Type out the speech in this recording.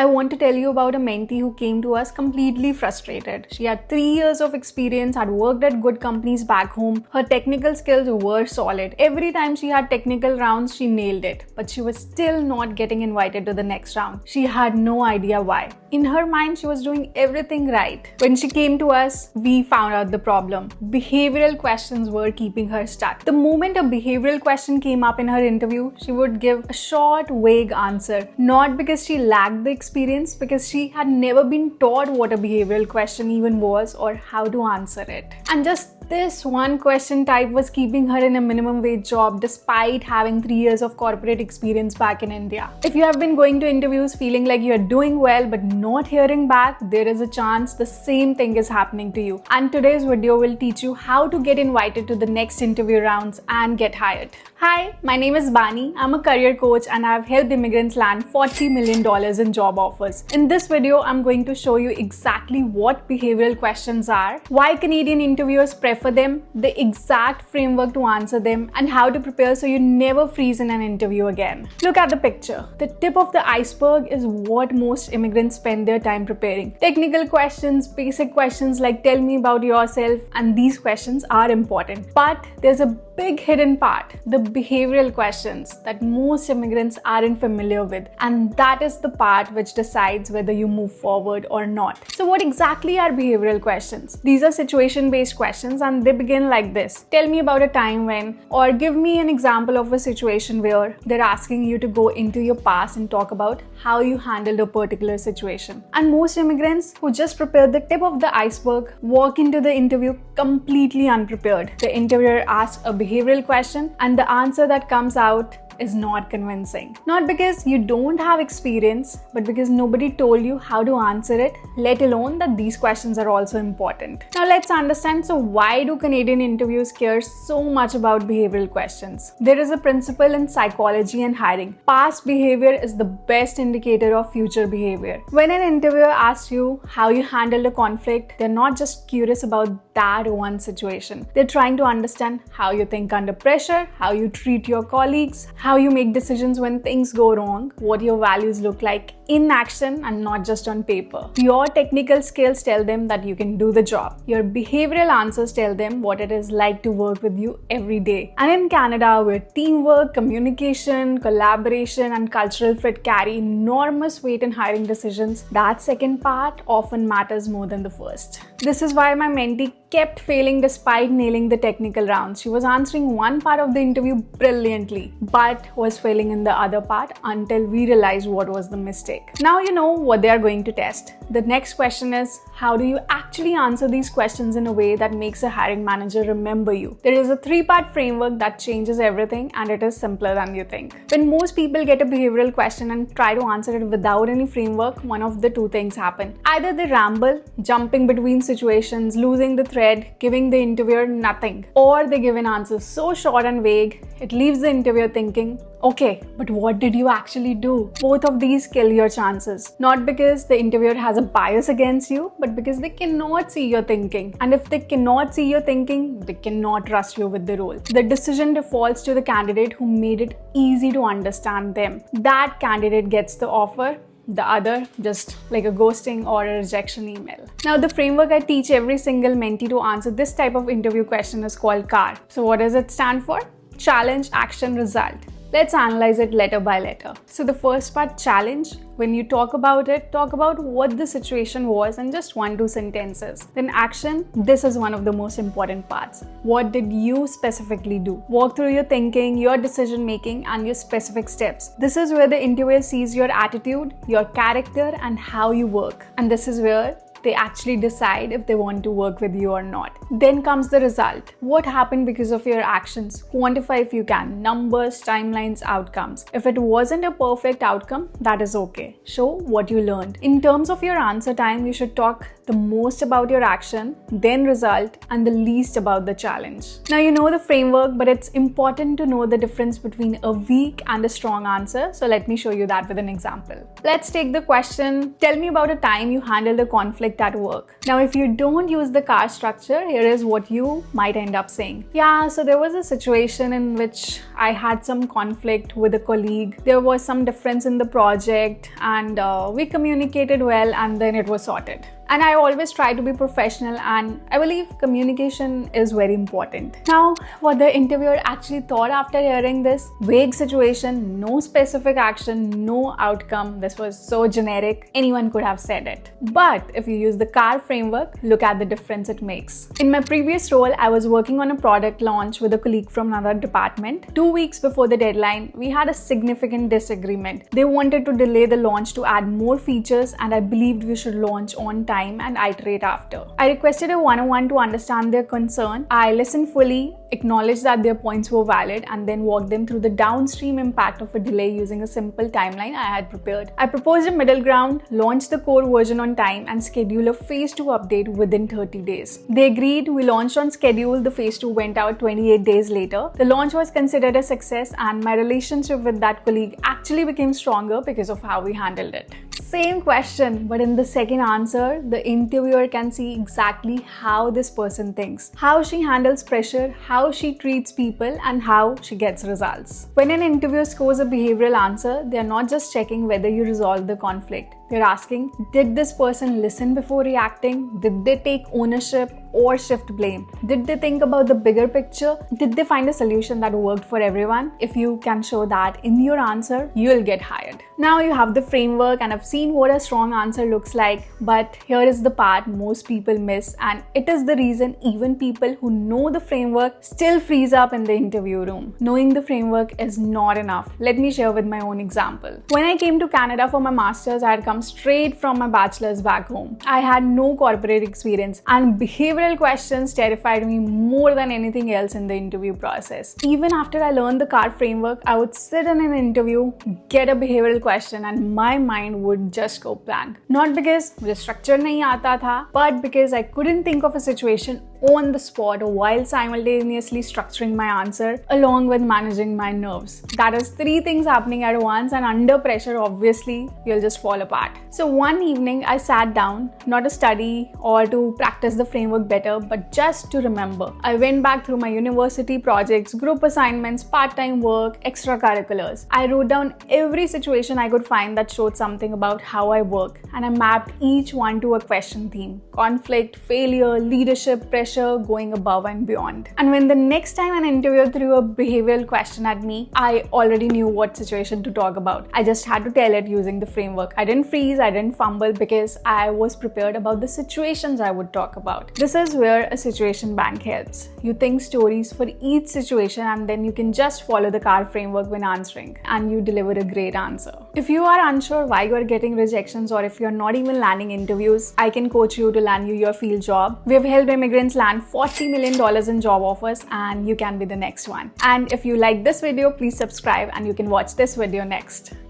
I want to tell you about a mentee who came to us completely frustrated. She had 3 years of experience, had worked at good companies back home. Her technical skills were solid. Every time she had technical rounds, she nailed it. But she was still not getting invited to the next round. She had no idea why. In her mind, she was doing everything right. When she came to us, we found out the problem. Behavioral questions were keeping her stuck. The moment a behavioral question came up in her interview, she would give a short, vague answer. Not because she lacked the experience, because she had never been taught what a behavioral question even was or how to answer it. And just this one question type was keeping her in a minimum wage job despite having 3 years of corporate experience back in India. If you have been going to interviews feeling like you're doing well but not hearing back, there is a chance the same thing is happening to you. And today's video will teach you how to get invited to the next interview rounds and get hired. Hi, my name is Bani. I'm a career coach and I've helped immigrants land $40 million in job offers. In this video, I'm going to show you exactly what behavioral questions are, why Canadian interviewers prefer them, the exact framework to answer them, and how to prepare so you never freeze in an interview again. Look at the picture. The tip of the iceberg is what most immigrants spend their time preparing. Technical questions, basic questions like tell me about yourself, and these questions are important. But there's a big hidden part, the behavioral questions that most immigrants aren't familiar with, and that is the part which decides whether you move forward or not. So what exactly are behavioral questions? These are situation-based questions and they begin like this. Tell me about a time when, or give me an example of a situation where. They're asking you to go into your past and talk about how you handled a particular situation. And most immigrants who just prepared the tip of the iceberg walk into the interview completely unprepared. The interviewer asks a behavioral question and the answer that comes out is not convincing. Not because you don't have experience, but because nobody told you how to answer it, let alone that these questions are also important. Now let's understand, so why do Canadian interviews care so much about behavioral questions? There is a principle in psychology and hiring. Past behavior is the best indicator of future behavior. When an interviewer asks you how you handled a conflict, they're not just curious about that one situation. They're trying to understand how you think under pressure, how you treat your colleagues, how you make decisions when things go wrong, what your values look like in action and not just on paper. Your technical skills tell them that you can do the job. Your behavioral answers tell them what it is like to work with you every day. And in Canada, where teamwork, communication, collaboration, and cultural fit carry enormous weight in hiring decisions, that second part often matters more than the first. This is why my mentee kept failing despite nailing the technical rounds. She was answering one part of the interview brilliantly, but was failing in the other part until we realized what was the mistake. Now you know what they are going to test. The next question is, how do you actually answer these questions in a way that makes a hiring manager remember you? There is a 3-part framework that changes everything, and it is simpler than you think. When most people get a behavioral question and try to answer it without any framework, one of the two things happen. Either they ramble, jumping between situations, losing the thread, giving the interviewer nothing, or they give an answer so short and vague, it leaves the interviewer thinking, okay, but what did you actually do? Both of these kill your chances. Not because the interviewer has a bias against you, but because they cannot see your thinking. And if they cannot see your thinking, they cannot trust you with the role. The decision defaults to the candidate who made it easy to understand them. That candidate gets the offer, the other just like a ghosting or a rejection email. Now the framework I teach every single mentee to answer this type of interview question is called CAR. So what does it stand for? Challenge, action, result. Let's analyze it letter by letter. So the first part, challenge. When you talk about it, talk about what the situation was in just 1-2 sentences. Then action, this is one of the most important parts. What did you specifically do? Walk through your thinking, your decision making, and your specific steps. This is where the interviewer sees your attitude, your character, and how you work. And this is where they actually decide if they want to work with you or not. Then comes the result. What happened because of your actions? Quantify if you can. Numbers, timelines, outcomes. If it wasn't a perfect outcome, that is okay. Show what you learned. In terms of your answer time, you should talk the most about your action, then result, and the least about the challenge. Now you know the framework, but it's important to know the difference between a weak and a strong answer. So let me show you that with an example. Let's take the question, tell me about a time you handled a conflict conflict at work. Now, if you don't use the CAR structure, here is what you might end up saying. Yeah, so there was a situation in which I had some conflict with a colleague. There was some difference in the project, and we communicated well, and then it was sorted. And I always try to be professional, and I believe communication is very important. Now, what the interviewer actually thought after hearing this: vague situation, no specific action, no outcome. This was so generic, anyone could have said it. But if you use the CAR framework, look at the difference it makes. In my previous role, I was working on a product launch with a colleague from another department. 2 weeks before the deadline, we had a significant disagreement. They wanted to delay the launch to add more features, and I believed we should launch on time and iterate after. I requested a one-on-one to understand their concern. I listened fully, acknowledged that their points were valid, and then walked them through the downstream impact of a delay using a simple timeline I had prepared. I proposed a middle ground, launched the core version on time, and scheduled a phase 2 update within 30 days. They agreed, we launched on schedule, the phase 2 went out 28 days later. The launch was considered a success, and my relationship with that colleague actually became stronger because of how we handled it. Same question, but in the second answer, the interviewer can see exactly how this person thinks, how she handles pressure, how she treats people, and how she gets results. When an interviewer scores a behavioral answer, they are not just checking whether you resolve the conflict. They're asking, did this person listen before reacting? Did they take ownership or shift blame? Did they think about the bigger picture? Did they find a solution that worked for everyone? If you can show that in your answer, you'll get hired. Now you have the framework, and I've seen what a strong answer looks like, but here is the part most people miss, and it is the reason even people who know the framework still freeze up in the interview room. Knowing the framework is not enough. Let me share with my own example. When I came to Canada for my master's, I had come straight from my bachelor's back home. I had no corporate experience, and behavioral questions terrified me more than anything else in the interview process. Even after I learned the CAR framework, I would sit in an interview, get a behavioral question, and my mind would just go blank. Not because मुझे structure नहीं आता था, but because I couldn't think of a situation on the spot while simultaneously structuring my answer along with managing my nerves. That is 3 things happening at once, and under pressure, obviously, you'll just fall apart. So one evening, I sat down, not to study or to practice the framework better, but just to remember. I went back through my university projects, group assignments, part-time work, extracurriculars. I wrote down every situation I could find that showed something about how I work, and I mapped each one to a question theme: conflict, failure, leadership, pressure, going above and beyond. And when the next time an interviewer threw a behavioral question at me, I already knew what situation to talk about. I just had to tell it using the framework. I didn't freeze, I didn't fumble, because I was prepared about the situations I would talk about. This is where a situation bank helps. You think stories for each situation, and then you can just follow the CAR framework when answering, and you deliver a great answer. If you are unsure why you are getting rejections, or if you're not even landing interviews, I can coach you to land you your field job. We have helped immigrants land $40 million in job offers, and you can be the next one. And if you like this video, please subscribe, and you can watch this video next.